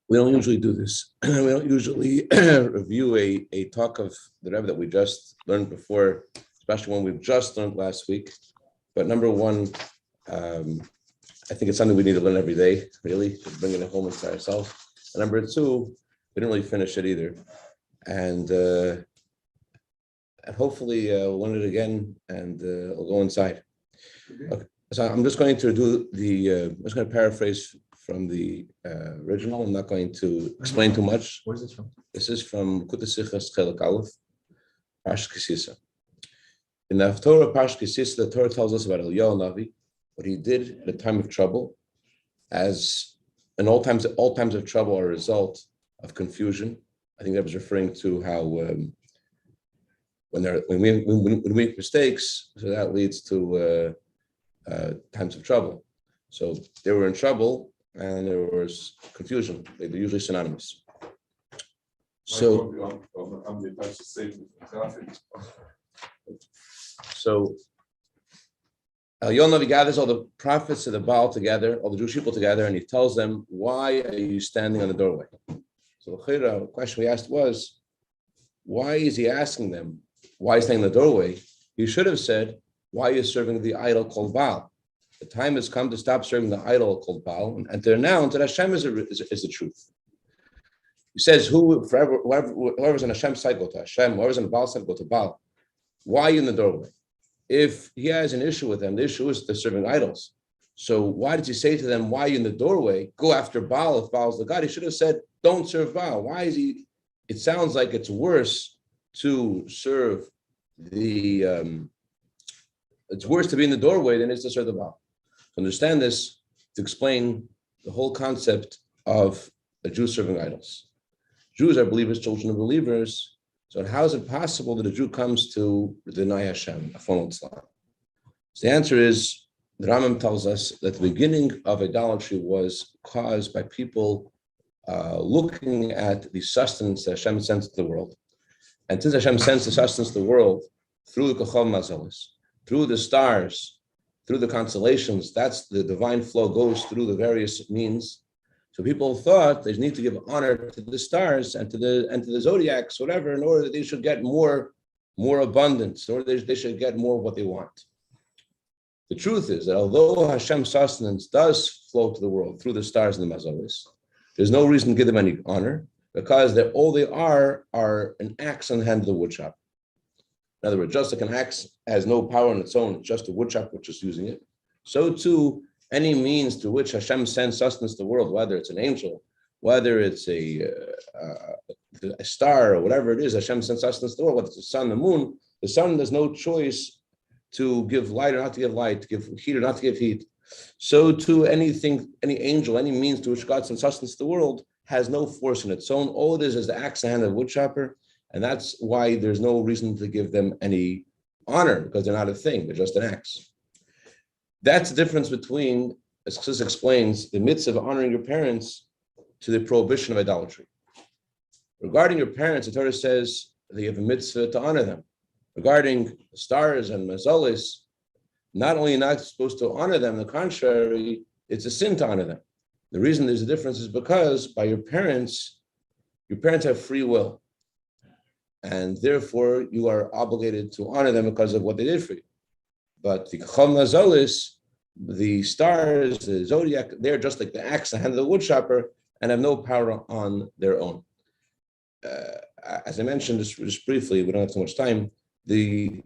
We don't usually do this. We don't usually review a talk of the Rebbe that we just learned before, especially when we've just learned last week. But number one, I think it's something we need to learn every day, really, just bringing it home into ourselves. And number two, we didn't really finish it either. And hopefully we'll learn it again and we'll go inside. Okay. So I'm just going to do I'm just going to paraphrase from the original. I'm not going to explain too much. Where's this from? This is from Sichas Chelik Aleph, Parshas Sisa. In the Torah Parshas Sisa, the Torah tells us about Eliyahu Navi, what he did at a time of trouble, as in all times of trouble are a result of confusion. I think that was referring to how when we make mistakes, so that leads to times of trouble. So they were in trouble and there was confusion. They're usually synonymous. So Eliyahu gathers all the prophets of the Baal together, all the Jewish people together, and he tells them, why are you standing on the doorway? So the question we asked was, why is he asking them, why is he standing in the doorway? He should have said, why are you serving the idol called Baal? The time has come to stop serving the idol called Baal and to announce that Hashem is the truth. He says, whoever's on Hashem's side, go to Hashem. Whoever's on the Baal side, go to Baal. Why are you in the doorway? If he has an issue with them, the issue is they're serving idols. So why did he say to them, why are you in the doorway? Go after Baal if Baal is the God. He should have said, don't serve Baal. Why is he? It sounds like it's worse to serve it's worse to be in the doorway than it is to serve the Baal. To understand this, to explain the whole concept of a Jew serving idols. Jews are believers, children of believers. So how is it possible that a Jew comes to deny Hashem, a formal Islam? So the answer is, the Rambam tells us that the beginning of idolatry was caused by people looking at the sustenance that Hashem sends to the world. And since Hashem sends the sustenance to the world through the Kachom Mazalis, through the stars, through the constellations, that's the divine flow goes through the various means. So people thought they need to give honor to the stars and to the zodiacs, whatever, in order that they should get more abundance, or they should get more of what they want. The truth is that although Hashem's sustenance does flow to the world through the stars and the mazalis, there's no reason to give them any honor, because all they are an axe on the hand of the woodshop. In other words, just like an axe has no power on its own, it's just a woodshop which is using it, so too, any means to which Hashem sends sustenance to the world, whether it's an angel, whether it's a star, or whatever it is, Hashem sends sustenance to the world, whether it's the sun, the sun has no choice to give light or not to give light, to give heat or not to give heat. So too, anything, any angel, any means to which God sends sustenance to the world has no force in its own. All it is the axe in the hand of the woodchopper, and that's why there's no reason to give them any honor, because they're not a thing, they're just an axe. That's the difference between, as Sisa explains, the mitzvah of honoring your parents to the prohibition of idolatry. Regarding your parents, the Torah says that you have a mitzvah to honor them. Regarding the stars and mazalis, not only not supposed to honor them, on the contrary, it's a sin to honor them. The reason there's a difference is because by your parents have free will. And therefore, you are obligated to honor them because of what they did for you. But the Chacham Mazalis, the stars, the zodiac, they're just like the axe in the hand of the woodchopper and have no power on their own. As I mentioned just briefly, we don't have too much time, the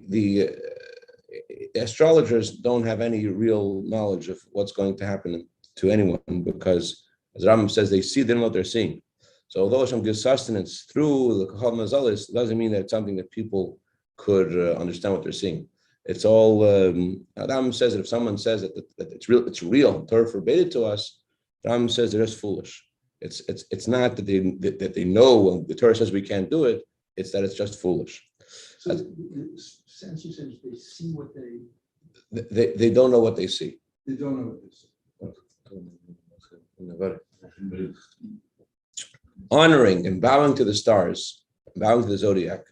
astrologers don't have any real knowledge of what's going to happen to anyone, because, as Rambam says, they don't know what they're seeing. So although Hashem gives sustenance through the Kachal Mazalis, it doesn't mean that it's something that people could understand what they're seeing. It's all, Rambam says that if someone says that it's real, Torah forbade it to us, Rambam says they're just foolish. It's not that they know when the Torah says we can't do it, it's that it's just foolish. So the sense you said they see what they don't know what they see. They don't know what they see. Honoring and bowing to the stars, bowing to the zodiac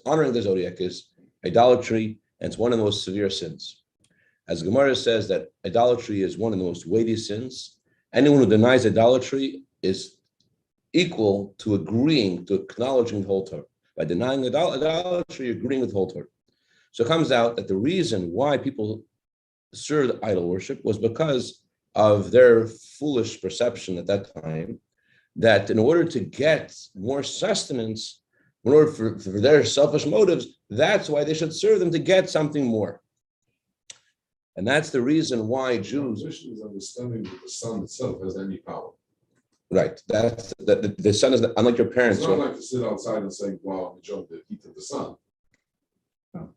honoring the zodiac is idolatry, and it's one of the most severe sins. As Gemara says that idolatry is one of the most weighty sins. Anyone who denies idolatry is equal to agreeing, to acknowledging the whole Torah. By denying idolatry, you're agreeing with the whole Torah. So it comes out that the reason why people served idol worship was because of their foolish perception at that time that in order to get more sustenance, in order for their selfish motives, that's why they should serve them, to get something more. And that's the reason why Jews... is understanding that the sun itself has any power. Right. That's the sun is unlike your parents. It's not like to sit outside and say, "Wow, I'm enjoying the heat of the sun."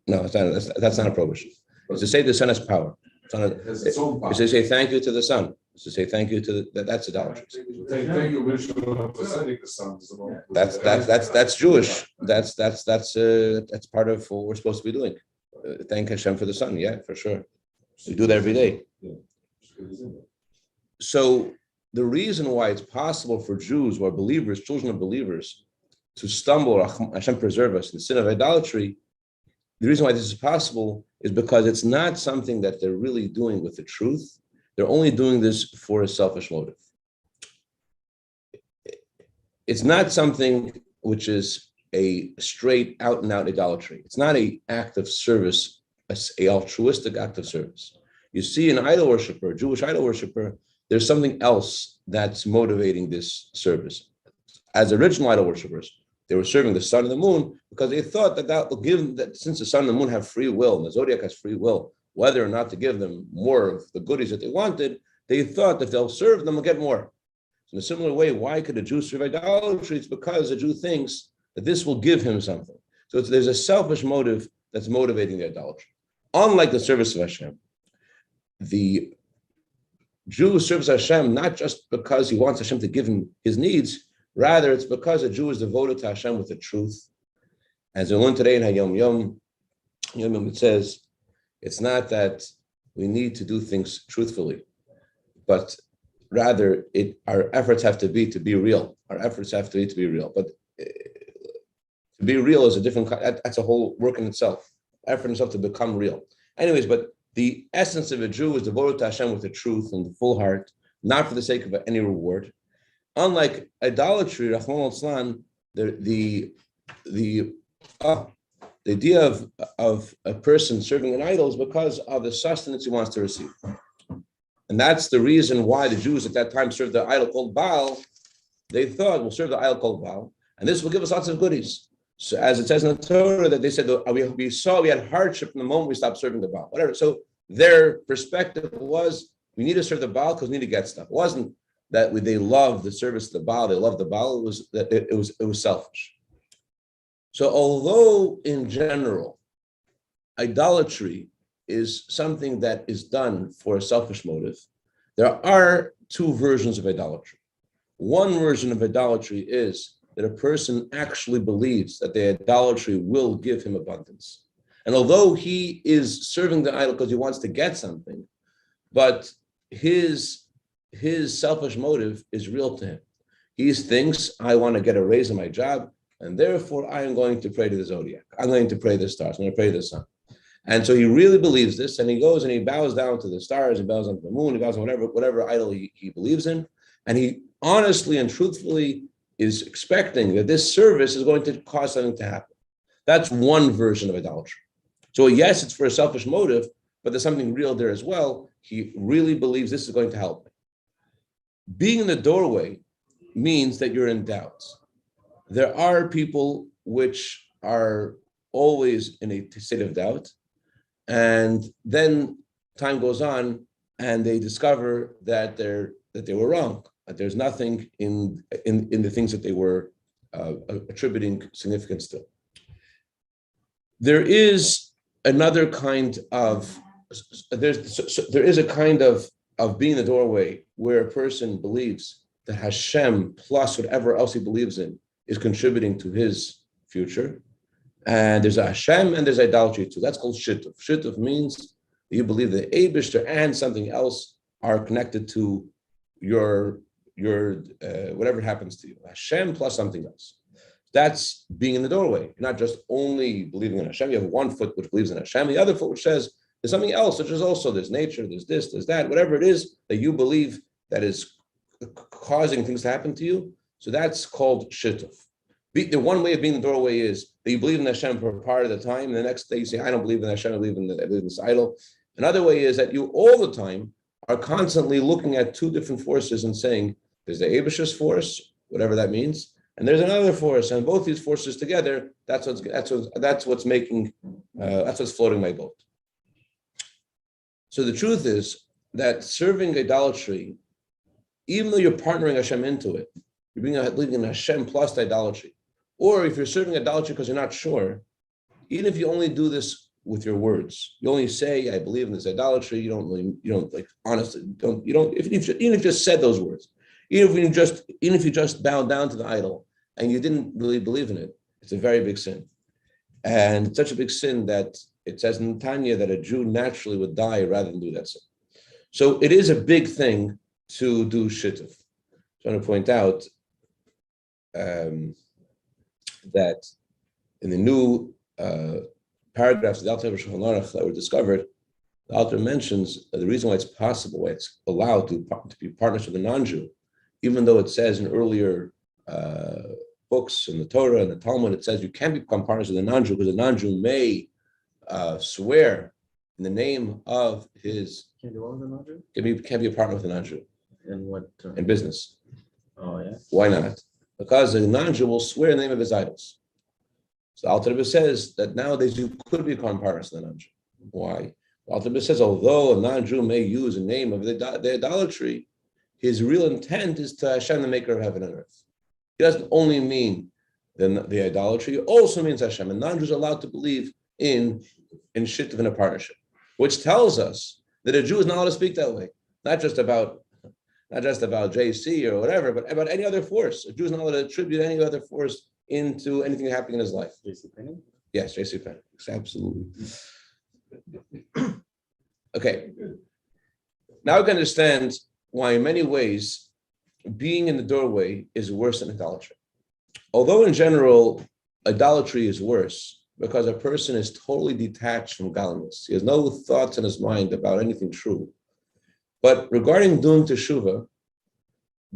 No, it's not, that's not a prohibition. It's to say the sun has power. It has its own power. It's to say thank you to the sun. It's to say thank you to that's idolatry. Thank you, Vishnu, for sending the sun. That's Jewish. That's part of what we're supposed to be doing. Thank Hashem for the sun. Yeah, for sure. We do that every day. So the reason why it's possible for Jews who are believers, children of believers, to stumble, Hashem preserve us, in the sin of idolatry, the reason why this is possible is because it's not something that they're really doing with the truth. They're only doing this for a selfish motive. It's not something which is a straight out and out idolatry. It's not an act of service, a altruistic act of service. You see an idol worshiper, a Jewish idol worshiper, there's something else that's motivating this service. As original idol worshippers, they were serving the sun and the moon because they thought that will give them, that since the sun and the moon have free will, and the zodiac has free will, whether or not to give them more of the goodies that they wanted, they thought that they'll serve them and get more. In a similar way, why could a Jew serve idolatry? It's because a Jew thinks that this will give him something. So there's a selfish motive that's motivating the idolatry. Unlike the service of Hashem, the Jew serves Hashem not just because he wants Hashem to give him his needs, rather it's because a Jew is devoted to Hashem with the truth. As we learned today in Hayom Yom, it says, it's not that we need to do things truthfully, but rather our efforts have to be real. Our efforts have to be real. But to be real is a different, that's a whole work in itself. Effort in itself to become real. Anyways, but the essence of a Jew is devoted to Hashem with the truth and the full heart, not for the sake of any reward. Unlike idolatry, Rahman al-Islam, the idea of a person serving an idol is because of the sustenance he wants to receive. And that's the reason why the Jews at that time served the idol called Baal. They thought, we'll serve the idol called Baal, and this will give us lots of goodies. So as it says in the Torah, that they said, we saw we had hardship from the moment we stopped serving the Baal, whatever. So their perspective was, we need to serve the Baal because we need to get stuff. It wasn't that they loved the service of the Baal, they loved the Baal, it was that it was selfish. So although in general, idolatry is something that is done for a selfish motive, there are two versions of idolatry. One version of idolatry is that a person actually believes that the idolatry will give him abundance. And although he is serving the idol because he wants to get something, but his selfish motive is real to him. He thinks, I want to get a raise in my job, and therefore I am going to pray to the zodiac. I'm going to pray to the stars. I'm going to pray to the sun. And so he really believes this, and he goes and he bows down to the stars, he bows down to the moon, he bows down whatever idol he believes in, and he honestly and truthfully is expecting that this service is going to cause something to happen. That's one version of idolatry. So yes, it's for a selfish motive, but there's something real there as well. He really believes this is going to help me. Being in the doorway means that you're in doubt. There are people which are always in a state of doubt, and then time goes on and they discover that they were wrong, that there's nothing in the things that they were attributing significance to. There is another kind of, there is a kind of being in the doorway where a person believes that Hashem plus whatever else he believes in is contributing to his future. And there's a Hashem and there's idolatry too. That's called shituf. Shituf means that you believe that Eibishter and something else are connected to your whatever happens to you. Hashem plus something else. That's being in the doorway. You're not just only believing in Hashem. You have one foot which believes in Hashem, the other foot which says there's something else, which is also there's nature, there's this, there's that, whatever it is that you believe that is causing things to happen to you. So that's called shituf. The one way of being in the doorway is that you believe in Hashem for a part of the time, and the next day you say, I don't believe in Hashem, I believe in this idol. Another way is that you all the time are constantly looking at two different forces and saying, there's the Abish's force, whatever that means, and there's another force, and both these forces together, that's what's floating my boat. So the truth is that serving idolatry, even though you're partnering Hashem into it, you're believing in Hashem plus the idolatry, or if you're serving idolatry because you're not sure, even if you only do this with your words, you only say, I believe in this idolatry, you don't like honestly, even if you just said those words, even if you just bowed down to the idol and you didn't really believe in it, it's a very big sin. And it's such a big sin that it says in Tanya that a Jew naturally would die rather than do that sin. So it is a big thing to do shituf. So I want to point out that in the new paragraphs of the Alter Shulchan Aruch that were discovered, the Alter mentions the reason why it's possible, why it's allowed to be partners with a non-Jew, even though it says in earlier books in the Torah and the Talmud, it says you can't become partners with a non-Jew because a non-Jew may swear in the name of his. Can you do all with a non-Jew? Can't be a partner with a non-Jew. In what? In business. Oh yeah. Why not? Because a non-Jew will swear in the name of his idols. So Alter Rebbe says that nowadays you could become partners with a non-Jew. Why? Alter Rebbe says although a non-Jew may use the name of the idolatry, his real intent is to Hashem, the maker of heaven and earth. He doesn't only mean the idolatry, it also means Hashem. And non-Jews are allowed to believe in shituf in a partnership, which tells us that a Jew is not allowed to speak that way. Not just about JC or whatever, but about any other force. A Jew is not allowed to attribute any other force into anything happening in his life. JC Penny? Yes, JC Penny. Absolutely. Okay. Now we can understand why in many ways being in the doorway is worse than idolatry. Although in general, idolatry is worse because a person is totally detached from godliness. He has no thoughts in his mind about anything true. But regarding doing teshuvah,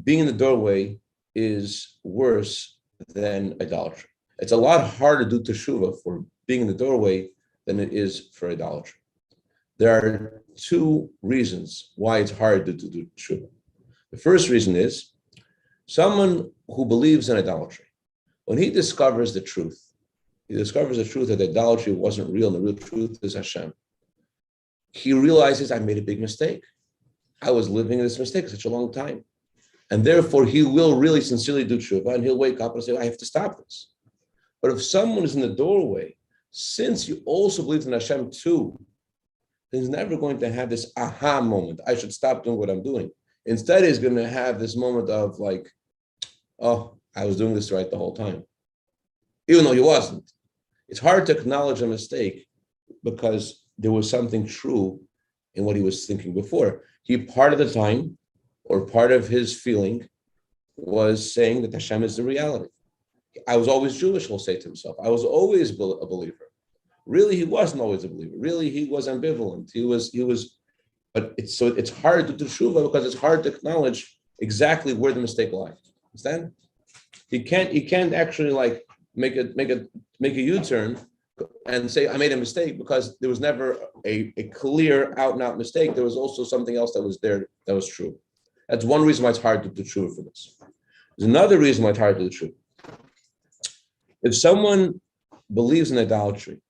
being in the doorway is worse than idolatry. It's a lot harder to do teshuvah for being in the doorway than it is for idolatry. There are two reasons why it's hard to do teshuvah. The first reason is someone who believes in idolatry, when he discovers the truth that idolatry wasn't real and the real truth is Hashem, he realizes I made a big mistake. I was living in this mistake for such a long time. And therefore, he will really sincerely do tshuva, and he'll wake up and say, I have to stop this. But if someone is in the doorway, since you also believe in Hashem too, then he's never going to have this aha moment. I should stop doing what I'm doing. Instead, he's going to have this moment of like, oh, I was doing this right the whole time. Even though he wasn't. It's hard to acknowledge a mistake because there was something true in what he was thinking before. He, part of the time, or part of his feeling, was saying that Hashem is the reality. I was always Jewish, he'll say to himself. I was always a believer. Really, he wasn't always a believer. Really, he was ambivalent. He was, but it's hard to do tshuva because it's hard to acknowledge exactly where the mistake lies. Understand? He can't actually like make a U-turn and say I made a mistake because there was never a clear out and out mistake. There was also something else that was there that was true. That's one reason why it's hard to do tshuva for this. There's another reason why it's hard to do tshuva. If someone believes in idolatry,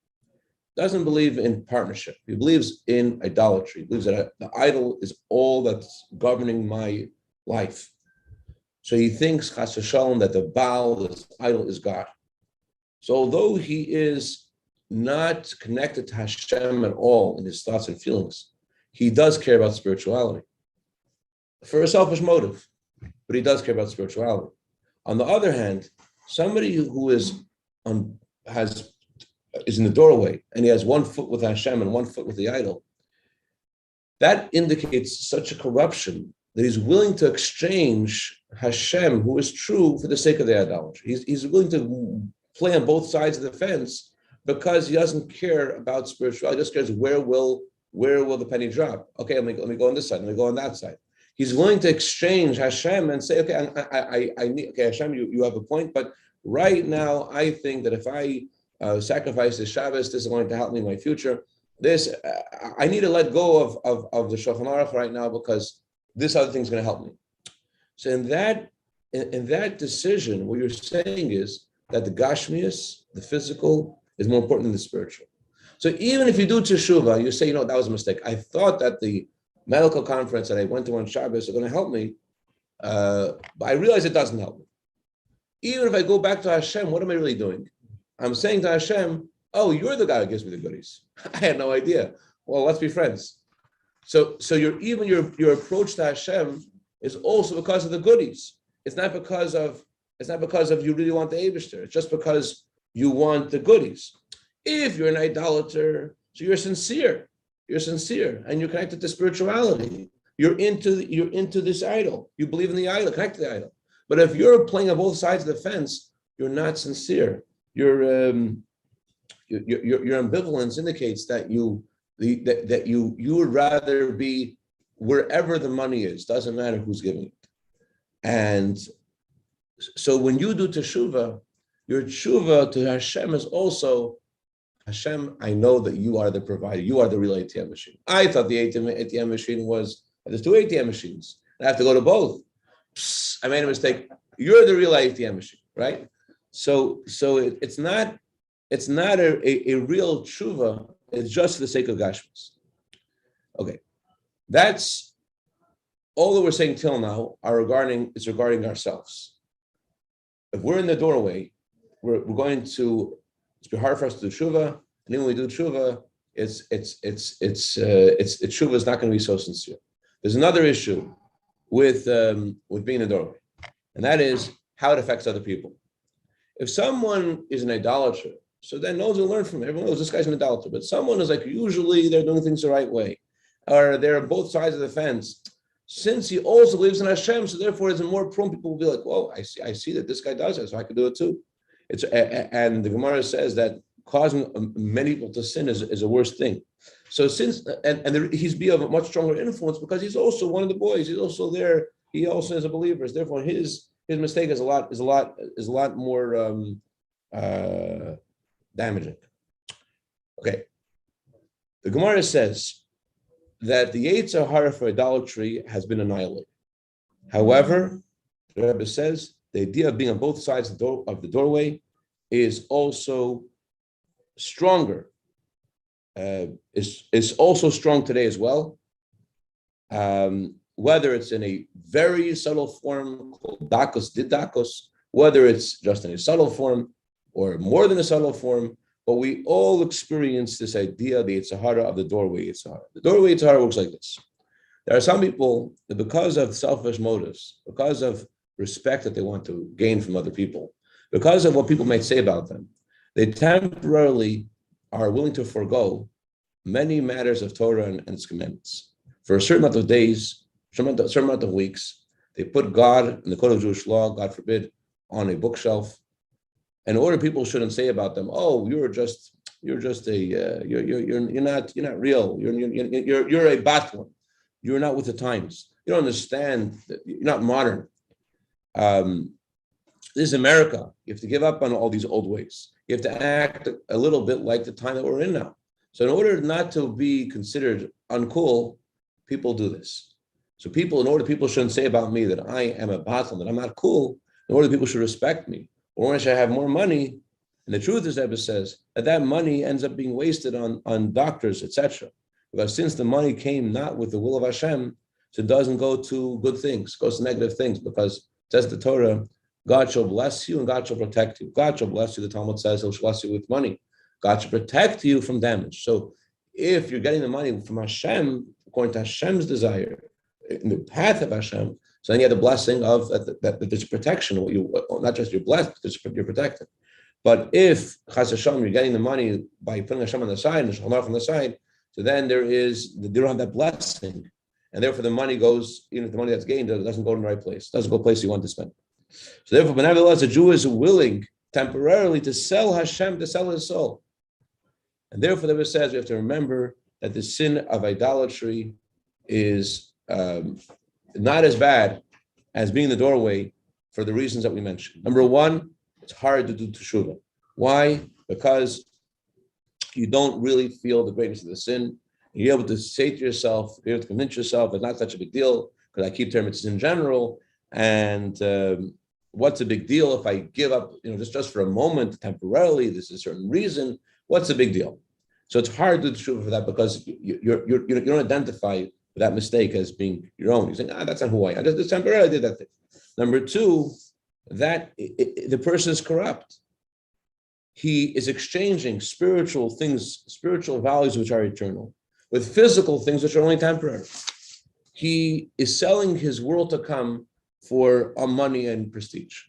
doesn't believe in partnership, he believes in idolatry, he believes that the idol is all that's governing my life. So he thinks, chas v'shalom, that the Baal, this idol, is God. So although he is not connected to Hashem at all in his thoughts and feelings, he does care about spirituality for a selfish motive, but he does care about spirituality. On the other hand, somebody who is in the doorway and he has 1 foot with Hashem and 1 foot with the idol, that indicates such a corruption that he's willing to exchange Hashem, who is true, for the sake of the idolatry. He's willing to play on both sides of the fence because he doesn't care about spirituality. He just cares where will the penny drop. Okay, let me go on this side, let me go on that side. He's willing to exchange Hashem and say, okay, I need, okay, Hashem, you have a point, but right now I think that if I sacrifice the Shabbos, this is going to help me in my future. This I need to let go of the Shulchan Aruch right now because this other thing is going to help me. So in that decision, what you're saying is that the Gashmius, the physical, is more important than the spiritual. So even if you do teshuvah, you say, that was a mistake. I thought that the medical conference that I went to on Shabbos are going to help me, but I realize it doesn't help me. Even if I go back to Hashem, what am I really doing? I'm saying to Hashem, oh, you're the guy who gives me the goodies. I had no idea. Well, let's be friends. So your approach to Hashem is also because of the goodies. It's not because of you really want the Eibishter. It's just because you want the goodies. If you're an idolater, so you're sincere, and you're connected to spirituality. You're into this idol. You believe in the idol, connected to the idol. But if you're playing on both sides of the fence, you're not sincere. Your ambivalence indicates that you would rather be wherever the money is. Doesn't matter who's giving it. And so when you do teshuvah, your teshuvah to Hashem is also, Hashem, I know that you are the provider. You are the real ATM machine. I thought the ATM machine was, there's two ATM machines. I have to go to both. Psst, I made a mistake. You're the real ATM machine, right? So it's not a real tshuva. It's just for the sake of gashmis. Okay, that's all that we're saying till now. Regarding ourselves. If we're in the doorway, we're going to. It's be hard for us to do tshuva, and then when we do tshuva, tshuva is not going to be so sincere. There's another issue with being in the doorway, and that is how it affects other people. If someone is an idolater, so then no one's going to learn from it. Everyone knows this guy's an idolater, but someone is like usually they're doing things the right way, or they're on both sides of the fence. Since he also believes in Hashem, so therefore it's more prone. People will be like, "Well, I see that this guy does it, so I can do it too." And the Gemara says that causing many people to sin is a worse thing. So he's be of a much stronger influence because he's also one of the boys. He's also there. He also is a believer. Therefore, his mistake is a lot more damaging. Okay, the Gemara says that the Yetzer Hara for idolatry has been annihilated. However, the Rebbe says the idea of being on both sides of the doorway is also stronger. Is also strong today as well. Whether it's in a very subtle form called dakos didakos, whether it's just in a subtle form or more than a subtle form, but we all experience this idea, the Yetzer Hara of the doorway Yetzer Hara. The doorway Yetzer Hara works like this. There are some people that because of selfish motives, because of respect that they want to gain from other people, because of what people might say about them, they temporarily are willing to forego many matters of Torah and its commandments. For a certain amount of days, certain amount of weeks, they put God and the code of Jewish law, God forbid, on a bookshelf. In order people shouldn't say about them, "Oh, you're not real. You're a batwan. You're not with the times. You don't understand. You're not modern." This is America. You have to give up on all these old ways. You have to act a little bit like the time that we're in now. So in order not to be considered uncool, people do this. So people shouldn't say about me that I am a batlan, that I'm not cool, in order people should respect me. Or when I should have more money, and the truth is, Rebbe says, that money ends up being wasted on doctors, etc. Because since the money came not with the will of Hashem, so it doesn't go to good things, it goes to negative things, because it says the Torah, God shall bless you and God shall protect you. God shall bless you, the Talmud says, he'll bless you with money. God shall protect you from damage. So if you're getting the money from Hashem, according to Hashem's desire, in the path of Hashem, so then you have the blessing of that there's protection. Not just you're blessed, but you're protected. But if Chas Hashem, you're getting the money by putting Hashem on the side and Shulchan Aruch on the side, so then they don't have that blessing, and therefore the money goes, even if the money that's gained doesn't go in the right place, doesn't go to the place you want to spend. So therefore, but nevertheless, a Jew is willing temporarily to sell Hashem, to sell his soul, and therefore the Rebbe says we have to remember that the sin of idolatry is not as bad as being in the doorway for the reasons that we mentioned. Number one, it's hard to do teshuvah. Why? Because you don't really feel the greatness of the sin. You're able to say to yourself, you're able to convince yourself it's not such a big deal because I keep Torah mitzvahs in general. And what's a big deal if I give up, just for a moment, temporarily? There's a certain reason. What's the big deal? So it's hard to do teshuvah for that because you don't identify with that mistake as being your own. You're saying, that's not who I am. I just temporarily did that thing. Number two, that the person is corrupt. He is exchanging spiritual things, spiritual values which are eternal, with physical things which are only temporary. He is selling his world to come for money and prestige.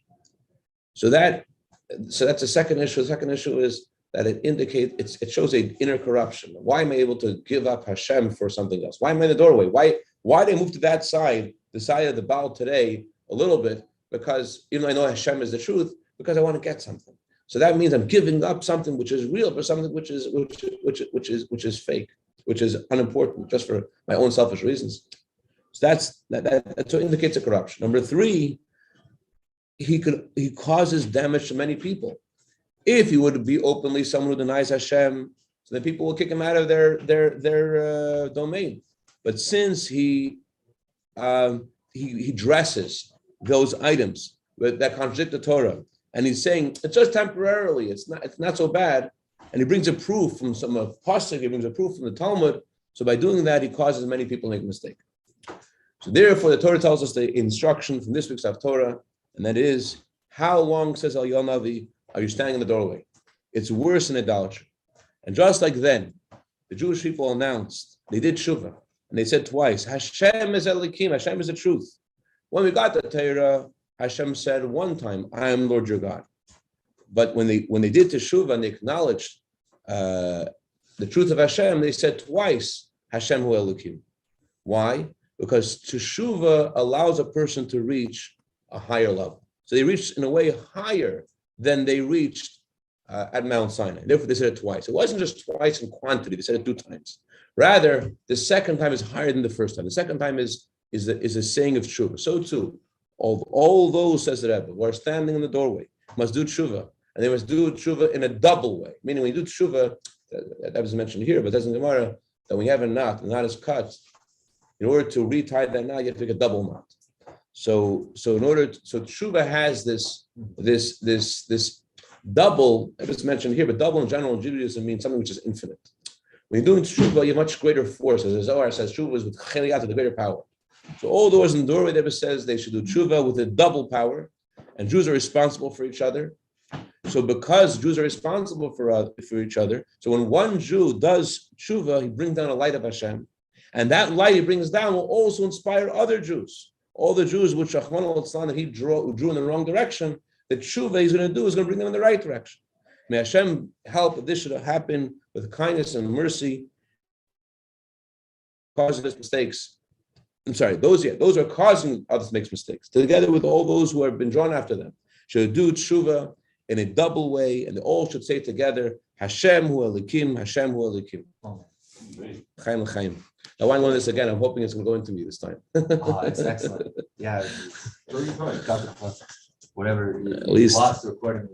So that's the second issue. The second issue is that it shows an inner corruption. Why am I able to give up Hashem for something else? Why am I in the doorway? Why did I move to that side, the side of the Baal today, a little bit? Because even though I know Hashem is the truth, because I want to get something. So that means I'm giving up something which is real for something which is fake, which is unimportant, just for my own selfish reasons. So that's what indicates a corruption. Number three, he causes damage to many people. If he would be openly someone who denies Hashem, so then people will kick him out of their domain. But since he dresses those items that contradict the Torah, and he's saying it's just temporarily, it's not so bad, and he brings a proof from some pasuk, he brings a proof from the Talmud. So by doing that, he causes many people to make a mistake. So therefore, the Torah tells us the instruction from this week's Haftorah, and that is, how long, says El Navi, are you standing in the doorway? It's worse than idolatry. And just like then, the Jewish people announced, they did Shuvah, and they said twice, Hashem is Elikim, Hashem is the truth. When we got the Torah, Hashem said one time, I am Lord your God. But when they did Teshuvah and they acknowledged the truth of Hashem, they said twice, Hashem hu Elikim. Why? Because Teshuvah allows a person to reach a higher level. So they reached in a way higher than they reached at Mount Sinai. Therefore, they said it twice. It wasn't just twice in quantity; they said it 2 times. Rather, the second time is higher than the first time. The second time is a saying of tshuva. So too, all those, says the Rebbe, who are standing in the doorway must do tshuva, and they must do tshuva in a double way. Meaning, when you do tshuva, that was mentioned here, but that's in Gemara, that when you have a knot, the knot is cut. In order to retie that knot, you have to make a double knot. So tshuva has this double, it's mentioned here, but double in general in Judaism means something which is infinite. When you're doing tshuva, you have much greater force. As the Zohar says, tshuva is with cheliyat, the greater power. So all those in the doorway, Rebbe says they should do tshuva with a double power, and Jews are responsible for each other. So because Jews are responsible for each other, so when one Jew does tshuva, he brings down a light of Hashem, and that light he brings down will also inspire other Jews. All the Jews which Rahman al-Islam that he drew in the wrong direction, the tshuva he's going to do is going to bring them in the right direction. May Hashem help that this should happen with kindness and mercy, causing us mistakes. I'm sorry, those are causing others to make mistakes, together with all those who have been drawn after them, should do tshuva in a double way, and they all should say together, Hashem hu Elikim, Hashem hu Elikim. Chaim l'chaim. I want to learn this again. I'm hoping it's going to go into me this time. Oh, it's excellent. Yeah. Whatever. At least lost the recording.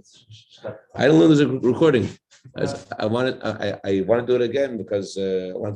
I don't know there's a recording. I want to do it again because I want to.